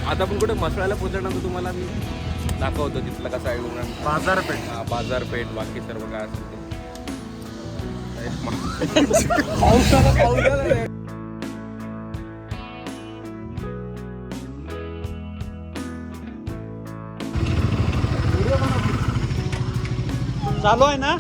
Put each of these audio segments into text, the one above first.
आता आपण कुठे मसाळ्याला पोहोचल्यानंतर तुम्हाला मी दाखवतो तिथलं कसं आहे बाजारपेठ. बाजारपेठ बाकी सर्व काय असेल ते. चालू आहे ना.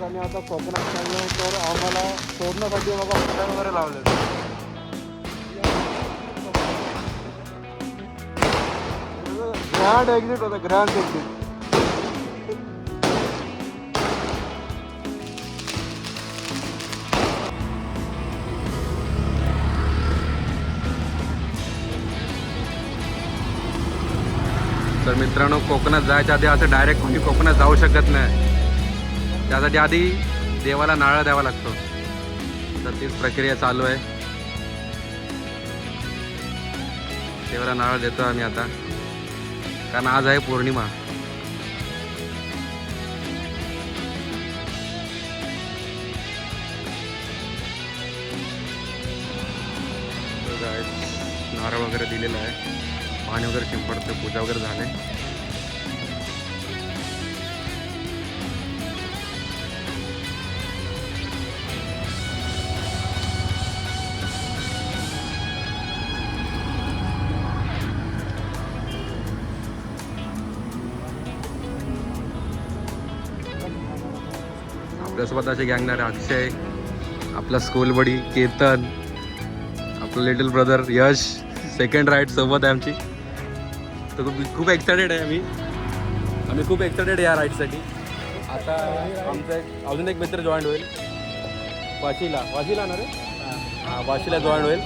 आणि आता कोकणात चाललो तर आम्हाला सोडण्यासाठी बाबा हॉटेल वगैरे लावले. ग्रँड एक्झिट होता, ग्रँड एक्झिट. तर मित्रांनो, कोकणात जायच्या आधी असं डायरेक्ट कोणी कोकणात जाऊ शकत नाही. त्यासाठी आधी देवाला नारळ द्यावा लागतो. तर तीच प्रक्रिया चालू आहे. देवाला नारळ देतो आम्ही आता, कारण आज आहे पौर्णिमा. नारळ वगैरे दिलेला आहे, पाणी वगैरे शिंपडतं, पूजा वगैरे झाले. आपल्यासोबत असे गँगणारे अक्षय, आपला स्कूल बडी केतन, आपलं लिटिल ब्रदर यश सेकंड राईड सोबत आहे आमची. तर खूप एक्सायटेड आहे आम्ही खूप एक्सायटेड या राईडसाठी. आता आमचा अजून एक मित्र जॉईन होईल, वाशीला ना रे. हां, वाशीला जॉईन होईल.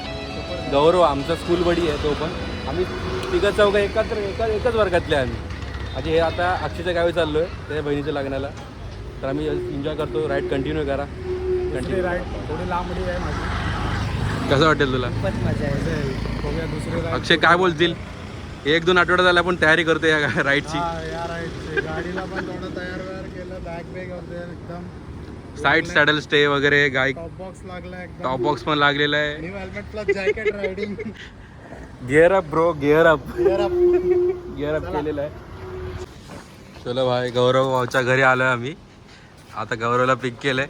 गौरव आमचा स्कूल बडी आहे तो पण. आम्ही तिघं चौघं एकच वर्गातले आम्ही. म्हणजे हे आता अक्षयच्या गावी चाललो आहे त्याच्या बहिणीच्या लग्नाला. तर आम्ही एन्जॉय करतो. राईड कंटिन्यू करा. कंटिन्यू राईड थोडी लांब आहे माझी. कसं वाटेल तुला? खूपच मजा आहे. बघूया दुसरी राईड. अक्षय काय बोलतील? 1-2 आठवडा झाला पण तयारी करतो या राईडची. या राईडची गाडीला पण थोडं तयार केलं. बॅग वगैरे एकदम साईड सॅडल स्टे वगैरे, गाईक टॉप बॉक्स लागला एकदम. टॉप बॉक्स पण लागलेला आहे. New helmet plus jacket riding. Gear up bro, gear up gear up केलेलं आहे. चलो भाई, गौरव भाऊच्या घरी आलोय आम्ही. आता गौरवला पिक केलंय.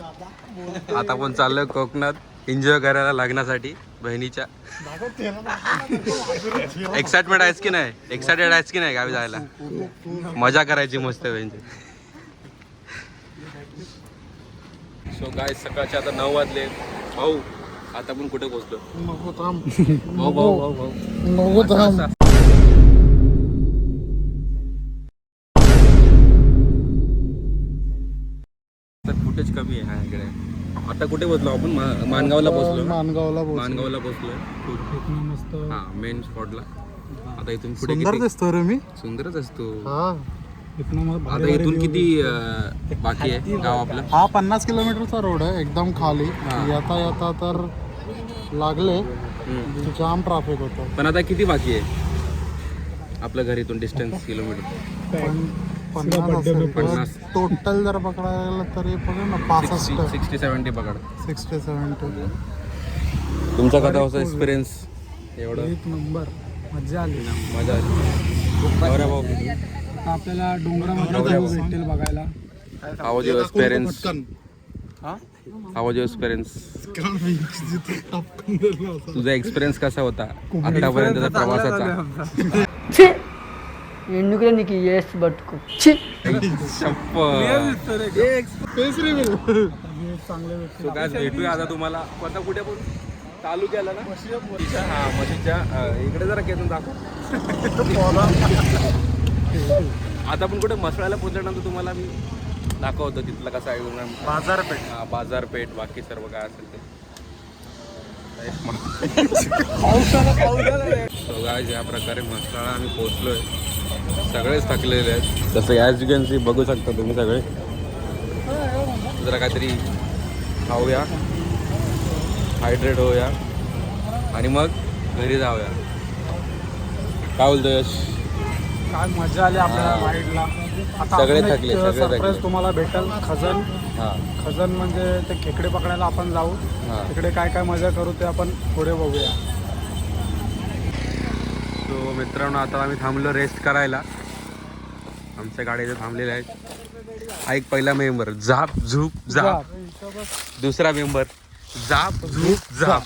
आता पण चाललोय कोकणात एन्जॉय करायला लग्नासाठी बहिणीच्या. एक्साइटमेंट आहेस की नाही? एक्साइटेड आहेस की नाही गावी जायला? मजा करायची मस्त बहिणीची. सो गाय, सकाळचे आता 9 वाजले. भाऊ आता आपण कुठे पोहोचलो? भाऊ तर फुटेज कमी आहे हा इकडे. आता कुठे पोहोचलो आपण? माणगावला पोहोचलो. माणगावला पोहोचलो मस्त. हा, मेन स्पॉटला. आता इथून पुढे सुंदर दिसतो रे मी. सुंदरच असतो. आता इथून किती बाकी आहे गाव आपलं? हा 50 किलोमीटरचा रोड आहे एकदम खाली. येता तर लागले जाम ट्रॅफिक होतं. पण आता किती बाकी आहे आपल्या घरीतून डिस्टन्स किलोमीटर? 50 टोटल जर पकडायला गेलं तरी बघा ना 65 60-70 पकड. 60-70. तुमचा कसा होता एक्सपिरियन्स? एवढं एक नंबर मजा आली. मजा आली. भाऊ, आपल्याला डोंगरामध्ये भेटेल बघायला. हाऊ वाज युअर एक्सपिरियन्स? हाऊ वाज युअर एक्सपिरियन्स? तुझा एक्सपिरियन्स कसा होता आतापर्यंतचा प्रवासाचा? ఎందుకు ఎస్ బట్టుకు भेटूया आता तुम्हाला. आता कुठे बोलू? तालुक्याला ना म्हशीच्या हा म्हशीच्या इकडे जरा केतन दाखव. आता आपण कुठे मसळ्याला पोहोचल्यानंतर तुम्हाला मी दाखवतो तिथलं कसं आहे बाजारपेठ. हा बाजारपेठ बाकी सर्व काय असेल ते. So guys, या प्रकारे मसळाला आम्ही पोहोचलोय. सगळेच थकलेले आहेत जसं ॲज यू कॅन सी बघू शकता तुम्ही सगळे. जरा काहीतरी खाऊया, हायड्रेट होऊया आणि मग घरी जाऊया. काय बोलतो यश? काय मजा आली आपल्या राईडला. आता सगळे अजून एक थकले, सगळे सरप्राईज थकले. तुम्हाला भेटेल. खजन हां खजन म्हणजे ते खेकडे पकडायला आपण जाऊ. हां. तिकडे काय काय मजा करू ते आपण पुढे बघूया. सो मित्रांनो, आता आम्ही थांबलो रेस्ट करायला. आमच्या गाड्या इथे थांबलेल्या आहेत. हा एक पहिला मेंबर झाप झूप झाप. दुसरा मेंबर झाप झूप झाप.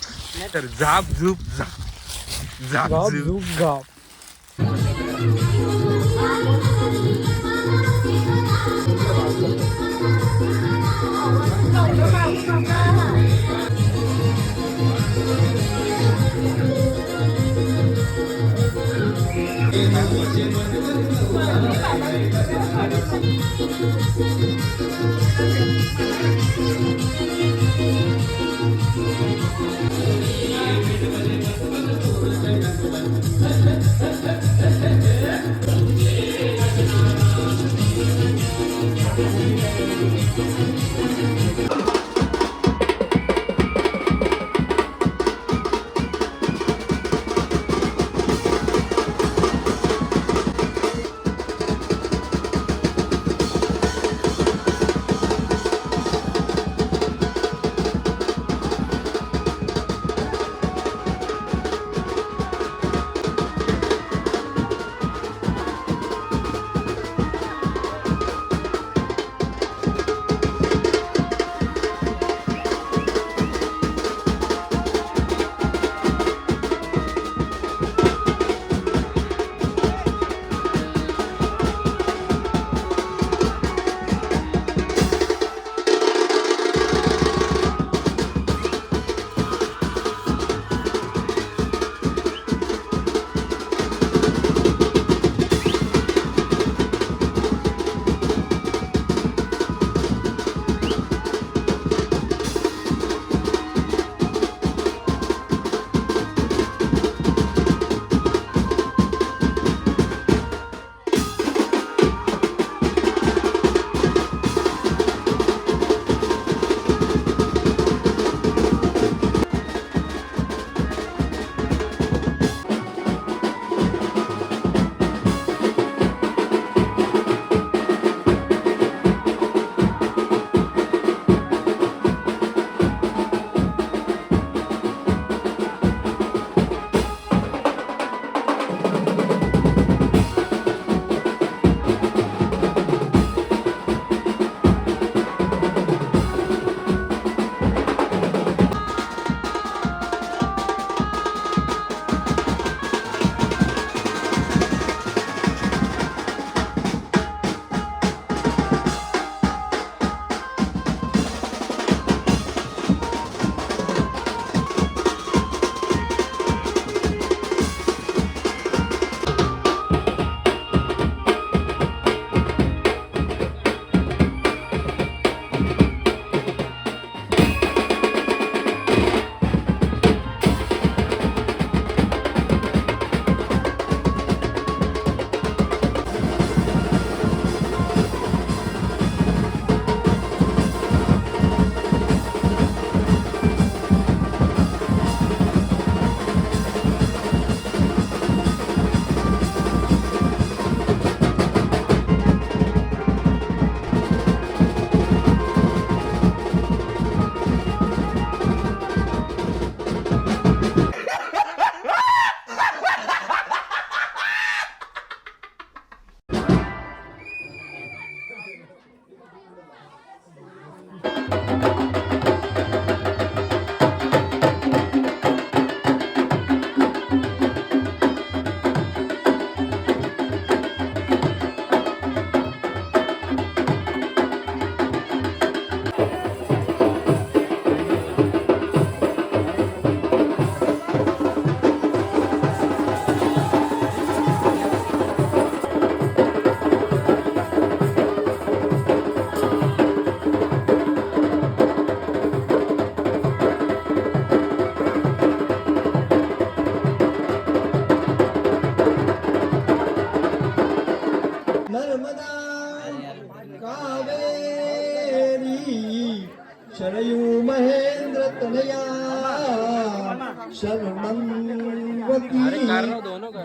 तर झाप झूप झाप झाप झूप.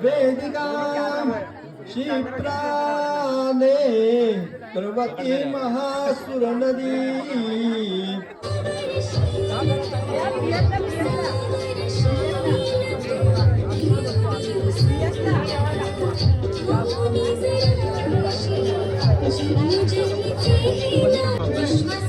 वेदिका क्षिप्राने द्रवती महासुर नदी Krishna